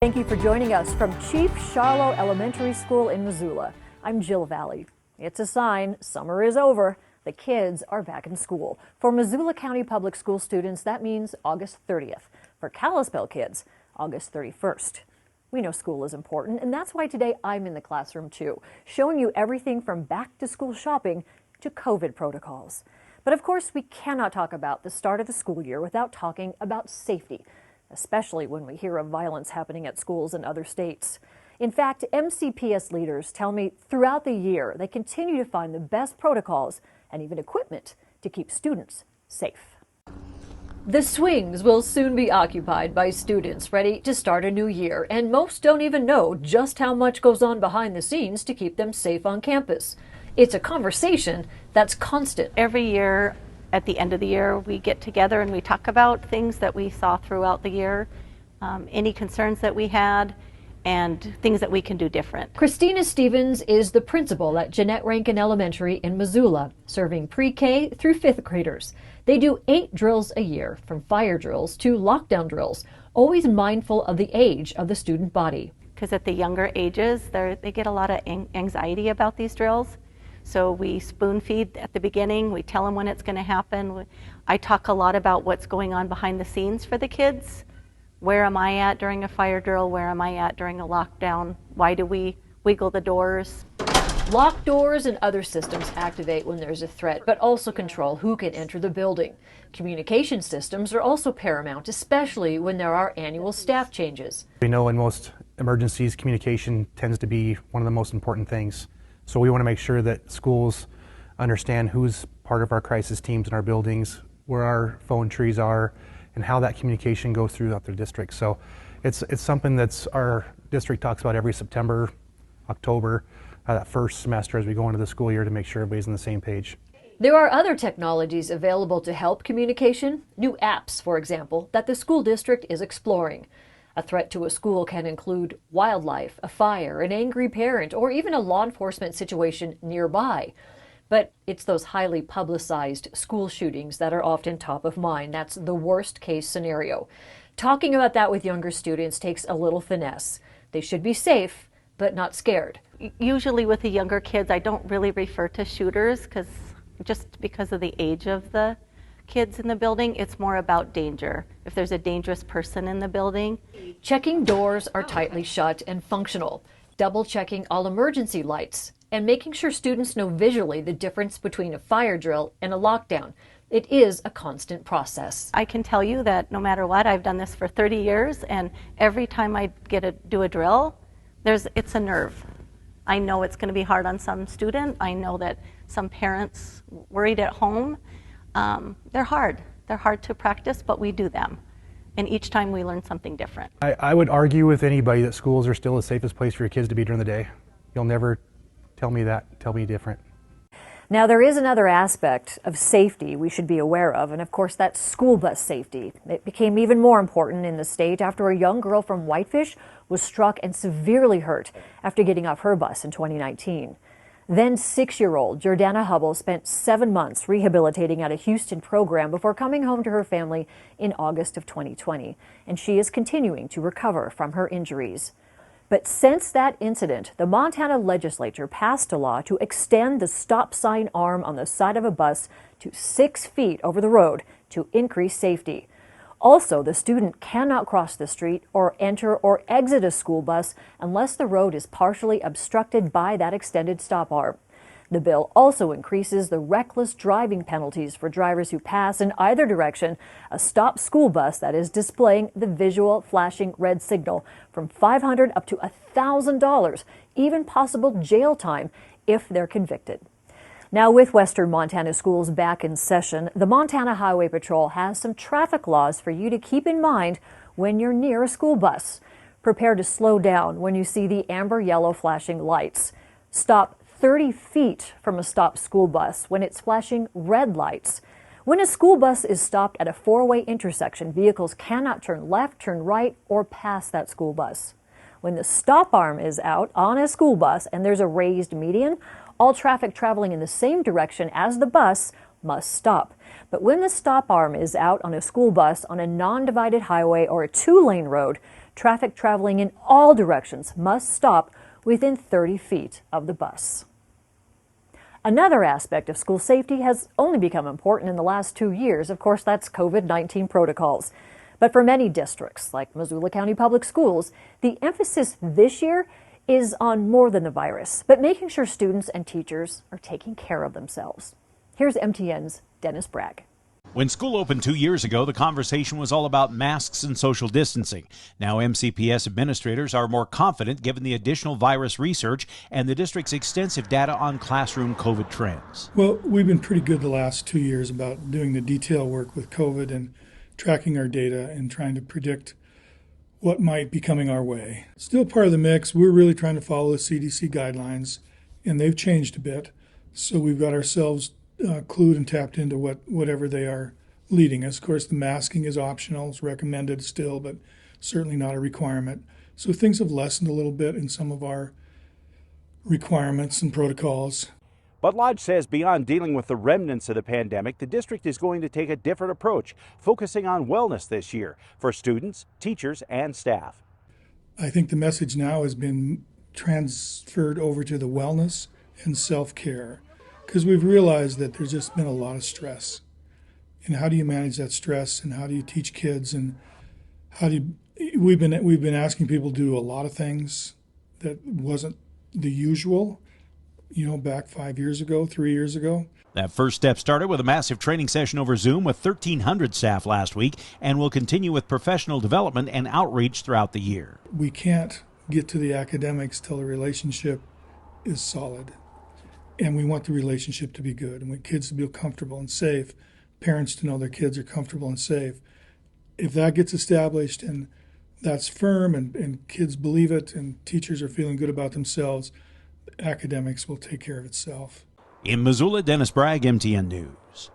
Thank you for joining us from Chief Charlo Elementary School in Missoula. I'm Jill Valley. It's a sign summer is over. The kids are back in school. For Missoula County Public School students, that means August 30th. For Kalispell kids, August 31st. We know school is important, and that's why today I'm in the classroom too, showing you everything from back-to-school shopping to COVID protocols. But of course, we cannot talk about the start of the school year without talking about safety, especially when we hear of violence happening at schools in other states. In fact, MCPS leaders tell me throughout the year they continue to find the best protocols and even equipment to keep students safe. The swings will soon be occupied by students ready to start a new year, and most don't even know just how much goes on behind the scenes to keep them safe on campus. It's a conversation that's constant. Every year, at the end of the year, we get together and we talk about things that we saw throughout the year, any concerns that we had, and things that we can do different. Christina Stevens is the principal at Jeanette Rankin Elementary in Missoula, serving pre-K through 5th graders. They do 8 drills a year, from fire drills to lockdown drills, always mindful of the age of the student body. Because at the younger ages, they get a lot of anxiety about these drills. So we spoon feed at the beginning, we tell them when it's going to happen. I talk a lot about what's going on behind the scenes for the kids. Where am I at during a fire drill? Where am I at during a lockdown? Why do we wiggle the doors? Locked doors and other systems activate when there's a threat, but also control who can enter the building. Communication systems are also paramount, especially when there are annual staff changes. We know in most emergencies, communication tends to be one of the most important things. So we want to make sure that schools understand who's part of our crisis teams in our buildings, where our phone trees are, and how that communication goes throughout the district. So it's something that's our district talks about every September, October, that first semester as we go into the school year to make sure everybody's on the same page. There are other technologies available to help communication, new apps, for example, that the school district is exploring. A threat to a school can include wildlife, a fire, an angry parent, or even a law enforcement situation nearby. But it's those highly publicized school shootings that are often top of mind. That's the worst case scenario. Talking about that with younger students takes a little finesse. They should be safe, but not scared. Usually with the younger kids, I don't really refer to shooters just because of the age of the kids in the building. It's more about danger. If there's a dangerous person in the building. Checking doors are tightly shut and functional. Double checking all emergency lights and making sure students know visually the difference between a fire drill and a lockdown. It is a constant process. I can tell you that no matter what, I've done this for 30 years, and every time I do a drill, it's a nerve. I know it's going to be hard on some student. I know that some parents worried at home. They're hard. They're hard to practice, but we do them. And each time we learn something different. I would argue with anybody that schools are still the safest place for your kids to be during the day. You'll never tell me different. Now, there is another aspect of safety we should be aware of, and of course that's school bus safety. It became even more important in the state after a young girl from Whitefish was struck and severely hurt after getting off her bus in 2019. Then 6-year-old Jordana Hubble spent 7 months rehabilitating at a Houston program before coming home to her family in August of 2020, and she is continuing to recover from her injuries. But since that incident, the Montana legislature passed a law to extend the stop sign arm on the side of a bus to 6 feet over the road to increase safety. Also, the student cannot cross the street or enter or exit a school bus unless the road is partially obstructed by that extended stop arm. The bill also increases the reckless driving penalties for drivers who pass in either direction a stopped school bus that is displaying the visual flashing red signal from $500 up to $1,000, even possible jail time if they're convicted. Now, with Western Montana schools back in session, the Montana Highway Patrol has some traffic laws for you to keep in mind when you're near a school bus. Prepare to slow down when you see the amber-yellow flashing lights. Stop 30 feet from a stopped school bus when it's flashing red lights. When a school bus is stopped at a 4-way intersection, vehicles cannot turn left, turn right, or pass that school bus. When the stop arm is out on a school bus and there's a raised median, all traffic traveling in the same direction as the bus must stop. But when the stop arm is out on a school bus on a non-divided highway or a 2-lane road, Traffic traveling in all directions must stop within 30 feet of the bus. Another aspect of school safety has only become important in the last 2 years. Of course, that's COVID-19 protocols. But for many districts, like Missoula County Public Schools, the emphasis this year is on more than the virus, but making sure students and teachers are taking care of themselves. Here's MTN's Dennis Bragg. When school opened 2 years ago, the conversation was all about masks and social distancing. Now MCPS administrators are more confident given the additional virus research and the district's extensive data on classroom COVID trends. Well, we've been pretty good the last 2 years about doing the detail work with COVID and tracking our data and trying to predict what might be coming our way. Still part of the mix, we're really trying to follow the CDC guidelines, and they've changed a bit. So we've got ourselves clued and tapped into whatever they are leading us. Of course, the masking is optional, it's recommended still, but certainly not a requirement. So things have lessened a little bit in some of our requirements and protocols. But Lodge says beyond dealing with the remnants of the pandemic, the district is going to take a different approach, focusing on wellness this year for students, teachers, and staff. I think the message now has been transferred over to the wellness and self-care, because we've realized that there's just been a lot of stress. And how do you manage that stress, and how do you teach kids, and we've been asking people to do a lot of things that wasn't the usual, back 5 years ago, 3 years ago. That first step started with a massive training session over Zoom with 1,300 staff last week and will continue with professional development and outreach throughout the year. We can't get to the academics till the relationship is solid. And we want the relationship to be good. And we want kids to feel comfortable and safe, parents to know their kids are comfortable and safe. If that gets established and that's firm and kids believe it and teachers are feeling good about themselves, academics will take care of itself. In Missoula, Dennis Bragg, MTN News.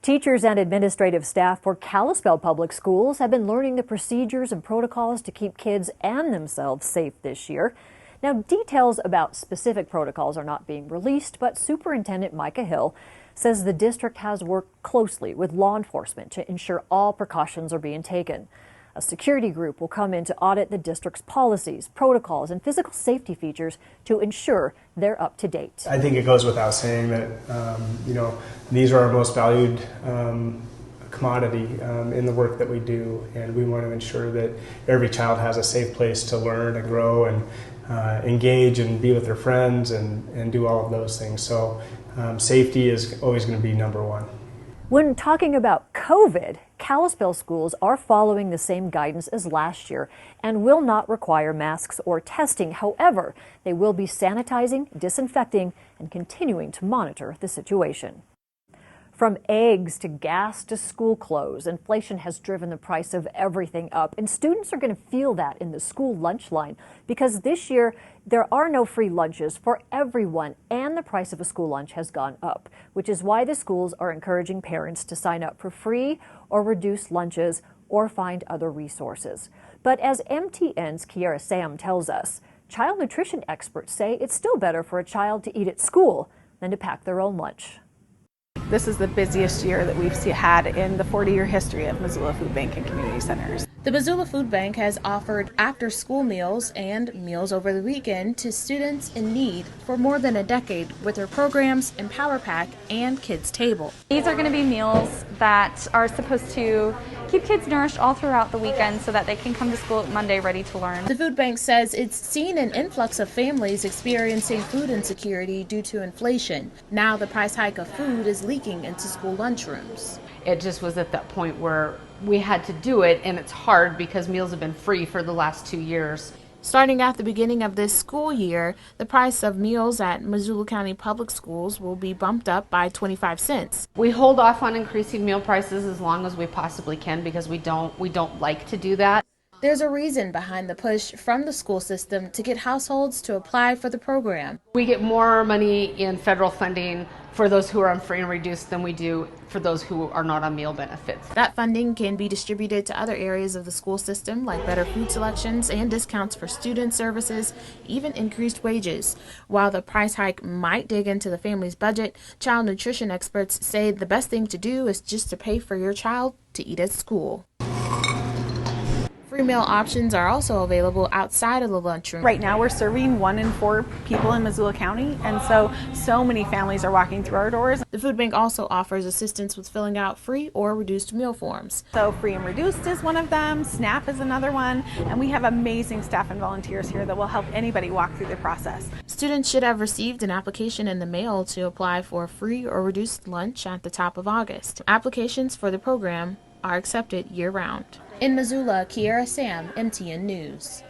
Teachers and administrative staff for Kalispell Public Schools have been learning the procedures and protocols to keep kids and themselves safe this year. Now, details about specific protocols are not being released, but Superintendent Micah Hill says the district has worked closely with law enforcement to ensure all precautions are being taken. A security group will come in to audit the district's policies, protocols, and physical safety features to ensure they're up to date. I think it goes without saying that, these are our most valued commodity in the work that we do, and we want to ensure that every child has a safe place to learn and grow and engage and be with their friends and do all of those things. So safety is always going to be number one. When talking about COVID, Kalispell schools are following the same guidance as last year and will not require masks or testing. However, they will be sanitizing, disinfecting, and continuing to monitor the situation. From eggs to gas to school clothes, inflation has driven the price of everything up, and students are going to feel that in the school lunch line because this year there are no free lunches for everyone, and the price of a school lunch has gone up, which is why the schools are encouraging parents to sign up for free or reduced lunches or find other resources. But as MTN's Kiara Sam tells us, child nutrition experts say it's still better for a child to eat at school than to pack their own lunch. This is the busiest year that we've had in the 40-year history of Missoula Food Bank and Community Centers. The Missoula Food Bank has offered after-school meals and meals over the weekend to students in need for more than a decade with their programs Empower Pack and Kids Table. These are going to be meals that are supposed to keep kids nourished all throughout the weekend so that they can come to school Monday ready to learn. The food bank says it's seen an influx of families experiencing food insecurity due to inflation. Now the price hike of food is leaking into school lunchrooms. It just was at that point where we had to do it, and it's hard because meals have been free for the last 2 years. Starting at the beginning of this school year, the price of meals at Missoula County Public Schools will be bumped up by 25 cents. We hold off on increasing meal prices as long as we possibly can because we don't like to do that. There's a reason behind the push from the school system to get households to apply for the program. We get more money in federal funding for those who are on free and reduced than we do for those who are not on meal benefits. That funding can be distributed to other areas of the school system, like better food selections and discounts for student services, even increased wages. While the price hike might dig into the family's budget, child nutrition experts say the best thing to do is just to pay for your child to eat at school. Free meal options are also available outside of the lunchroom. Right now we're serving 1 in 4 people in Missoula County, and so many families are walking through our doors. The food bank also offers assistance with filling out free or reduced meal forms. So free and reduced is one of them, SNAP is another one, and we have amazing staff and volunteers here that will help anybody walk through the process. Students should have received an application in the mail to apply for a free or reduced lunch at the top of August. Applications for the program are accepted year-round. In Missoula, Kiera Sam, MTN News.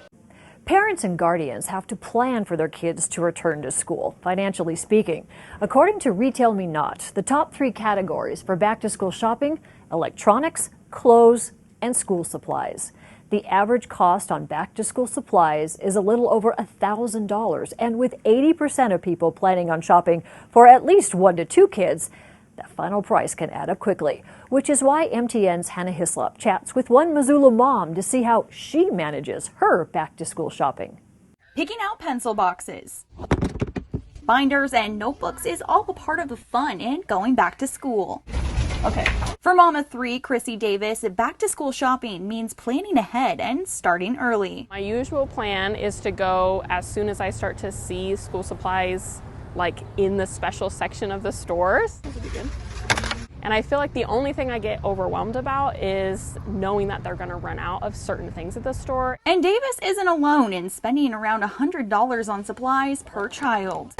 Parents and guardians have to plan for their kids to return to school, financially speaking. According to Retail Me Not, the top 3 categories for back-to-school shopping: electronics, clothes, and school supplies. The average cost on back-to-school supplies is a little over $1,000, and with 80% of people planning on shopping for at least 1 to 2 kids, that final price can add up quickly, which is why MTN's Hannah Hislop chats with one Missoula mom to see how she manages her back-to-school shopping. Picking out pencil boxes, binders, and notebooks is all a part of the fun in going back to school. Okay. For Mama 3, Chrissy Davis, back-to-school shopping means planning ahead and starting early. My usual plan is to go as soon as I start to see school supplies like in the special section of the stores. And I feel like the only thing I get overwhelmed about is knowing that they're gonna run out of certain things at the store. And Davis isn't alone in spending around $100 on supplies per child.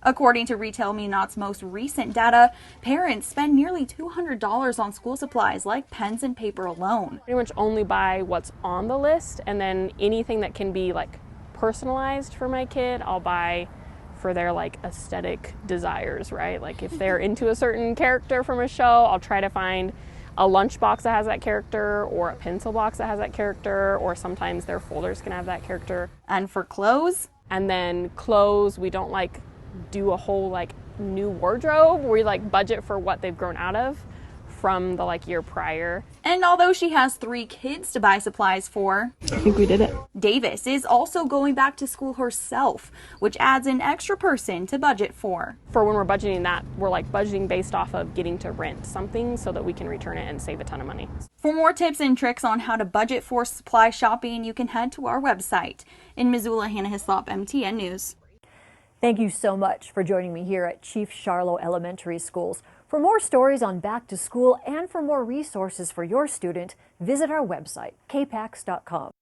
According to Retail Me Not's most recent data, parents spend nearly $200 on school supplies like pens and paper alone. Pretty much only buy what's on the list, and then anything that can be like personalized for my kid, I'll buy for their like aesthetic desires, right? Like if they're into a certain character from a show, I'll try to find a lunchbox that has that character, or a pencil box that has that character, or sometimes their folders can have that character. And for clothes? And then clothes, we don't like do a whole like new wardrobe. We like budget for what they've grown out of from the like year prior. And although she has 3 kids to buy supplies for, I think we did it. Davis is also going back to school herself, which adds an extra person to budget for. For when we're budgeting that, we're like budgeting based off of getting to rent something so that we can return it and save a ton of money. For more tips and tricks on how to budget for supply shopping, you can head to our website. In Missoula, Hannah Hislop, MTN News. Thank you so much for joining me here at Chief Charlo Elementary Schools. For more stories on back to school and for more resources for your student, visit our website, kpax.com.